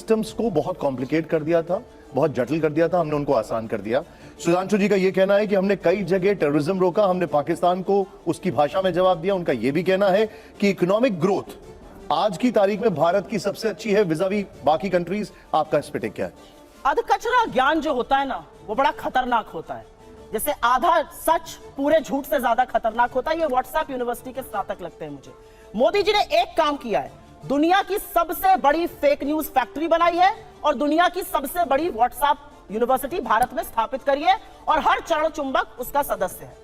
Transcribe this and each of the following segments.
Systems को बहुत complicate कर दिया था, बहुत जटिल कर दिया था, हमने उनको आसान कर दिया। सुधांशु जी का यह कहना है कि हमने कई जगह टेररिज्म रोका, हमने पाकिस्तान को उसकी भाषा में जवाब दिया। उनका यह भी कहना है कि इकोनॉमिक ग्रोथ आज की तारीख में भारत की सबसे अच्छी है विज़ावी बाकी कंट्रीज। आपका इस पे टेक क्या है? अधकचरा ज्ञान जो होता है ना, वो बड़ा खतरनाक होता है। जैसे आधा सच पूरे झूठ से ज्यादा खतरनाक होता है। ये व्हाट्सएप यूनिवर्सिटी के स्नातक लगते हैं मुझे। मोदी जी ने एक काम किया है, दुनिया की सबसे बड़ी फेक न्यूज फैक्ट्री बनाई है और दुनिया की सबसे बड़ी व्हाट्सएप यूनिवर्सिटी भारत में स्थापित करी है और हर चरण चुंबक उसका सदस्य है।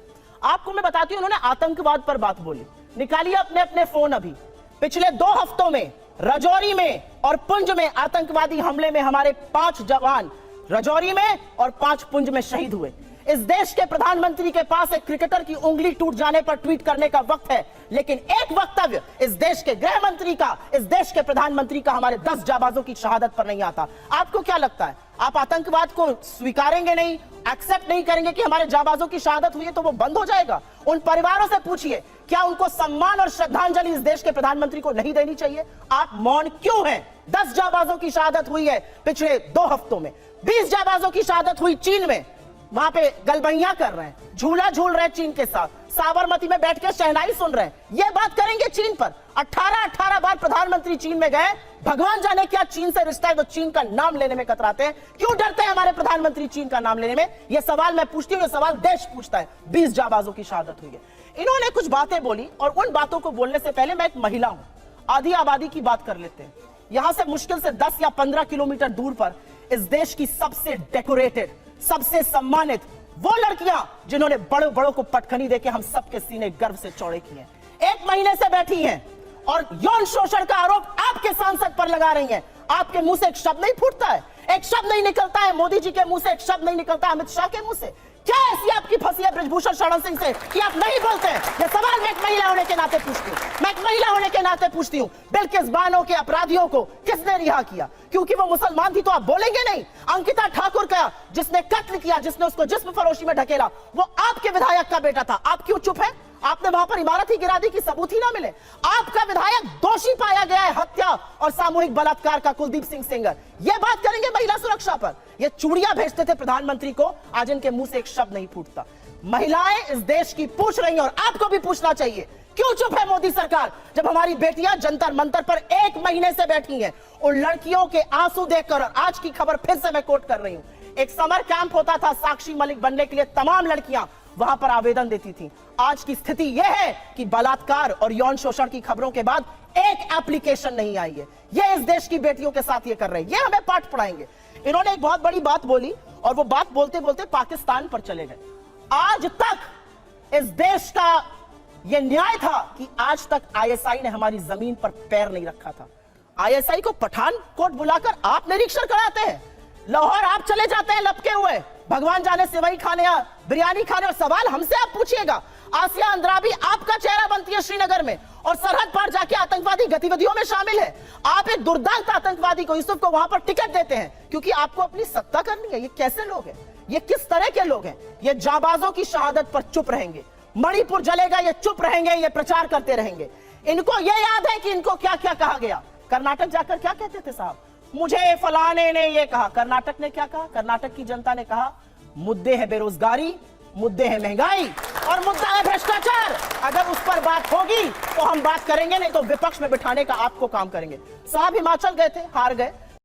आपको मैं बताती हूं, उन्होंने आतंकवाद पर बात बोली। निकालिए अपने अपने फोन अभी। पिछले 2 हफ्तों में राजौरी में और पुंछ में आतंकवादी हमले में हमारे 5 जवान राजौरी में और 5 पुंछ में शहीद हुए। इस देश के प्रधानमंत्री के पास एक क्रिकेटर की उंगली टूट जाने पर ट्वीट करने का वक्त है, लेकिन एक वक्तव्य इस देश के गृह मंत्री का, इस देश के प्रधानमंत्री का हमारे 10 जाबाजों की शहादत पर नहीं आता। आपको क्या लगता है, आप आतंकवाद को स्वीकारेंगे नहीं, एक्सेप्ट नहीं करेंगे कि हमारे जाबाजों की शहादत हुई है तो वो बंद हो जाएगा? उन परिवारों से पूछिए, क्या उनको सम्मान और श्रद्धांजलि इस देश के प्रधानमंत्री को नहीं देनी चाहिए? आप मौन क्यों हैं? 10 जाबाजों की शहादत हुई है पिछले 2 हफ्तों में। 20 जाबाजों की शहादत हुई चीन में, वहां पे गलबैया कर रहे हैं, झूला झूल रहे हैं चीन के साथ, साबरमती में बैठ के शहनाई सुन रहे हैं। ये बात करेंगे चीन पर? 18 बार प्रधानमंत्री चीन में गए, भगवान जाने क्या चीन से रिश्ता है, वो चीन का नाम लेने में कतराते हैं। क्यों डरते हैं हमारे प्रधानमंत्री चीन का नाम लेने में? ये सवाल मैं पूछती हूँ, ये सवाल देश पूछता है। 20 जाबाजों की शहादत हुई है। इन्होंने कुछ बातें बोली और उन बातों को बोलने से पहले मैं एक महिला हूं, आधी आबादी की बात कर लेते हैं। यहां से मुश्किल से 10 या 15 किलोमीटर दूर पर इस देश की सबसे डेकोरेटेड, सबसे सम्मानित वो लड़कियां जिन्होंने बड़े बड़ों को पटखनी देके हम सबके सीने गर्व से चौड़े किए, 1 महीने से बैठी हैं और यौन शोषण का आरोप आपके सांसद पर लगा रही हैं। आपके मुंह से एक शब्द नहीं फूटता है, एक शब्द नहीं निकलता है। मोदी जी के मुंह से एक शब्द नहीं निकलता है, अमित शाह के मुंह से। क्या ऐसी आपकी फंसी है ब्रजभूषण शरण सिंह से कि आप नहीं बोलते हैं? ये सवाल मैं एक महिला होने के नाते पूछती हूँ, मैं एक महिला होने के नाते पूछती हूँ। बिल्किस बानो के अपराधियों को किसने रिहा किया? क्योंकि वो मुसलमान थी तो आप बोलेंगे नहीं? अंकिता ठाकुर का जिसने कत्ल किया, जिसने उसको जिस्म फरोशी में ढकेला, वो आपके विधायक का बेटा था। आप क्यों चुप है? आपने वहां पर इमारत ही गिरा दी कि सबूत ही ना मिले। आपका विधायक दोषी पाया गया है हत्या और सामूहिक बलात्कार का, कुलदीप सिंह सेंगर। ये बात करेंगे महिला सुरक्षा पर। ये चूड़ियां भेजते थे प्रधानमंत्री को, आज इनके मुंह से एक शब्द नहीं फूटता। महिलाएं इस देश की पूछ रही हैं और आपको भी पूछना चाहिए, क्यों चुप है मोदी सरकार जब हमारी बेटियां जंतर मंतर पर 1 महीने से बैठी हैं? उन लड़कियों के आंसू देखकर, और आज की खबर फिर से मैं कोट कर रही हूं, एक समर कैंप होता था साक्षी मलिक बनने के लिए, तमाम लड़कियां वहां पर आवेदन देती थी। आज की स्थिति यह है कि बलात्कार और यौन शोषण की खबरों के बाद एक एप्लीकेशन नहीं आई है। ये इस देश की बेटियों के साथ ये कर रहे हैं, ये हमें पाठ पढ़ाएंगे। इन्होंने एक बहुत बड़ी बात बोली और वो बात बोलते बोलते पाकिस्तान पर चले गए। आज तक इस देश का यह न्याय था कि आज तक आईएसआई ने हमारी जमीन पर पैर नहीं रखा था। आईएसआई को पठानकोट बुलाकर आप निरीक्षण कराते हैं, लाहौर आप चले जाते हैं लपके हुए, भगवान जाने सेवई खाने या बिरयानी खाने, और सवाल हमसे आप पूछिएगा। आसिया अंद्राबी आपका चेहरा बनती है श्रीनगर में और सरहद पार जाके आतंकवादी गतिविधियों में शामिल है। आप एक दुर्दांत आतंकवादी को, यूसुफ को वहां पर टिकट देते हैं क्योंकि आपको अपनी सत्ता करनी है। ये कैसे लोग हैं? ये किस तरह के लोग हैं? ये जाबाजों की शहादत पर चुप रहेंगे, मणिपुर जलेगा ये चुप रहेंगे, ये प्रचार करते रहेंगे। इनको ये याद है कि इनको क्या क्या कहा गया। कर्नाटक जाकर क्या कहते थे साहब? मुझे फलाने ने ये कहा। कर्नाटक ने क्या कहा? कर्नाटक की जनता ने कहा, मुद्दे है बेरोजगारी, मुद्दे है महंगाई और मुद्दा है भ्रष्टाचार। अगर उस पर बात होगी तो हम बात करेंगे, नहीं तो विपक्ष में बिठाने का आपको काम करेंगे। साहब हिमाचल गए थे, हार गए।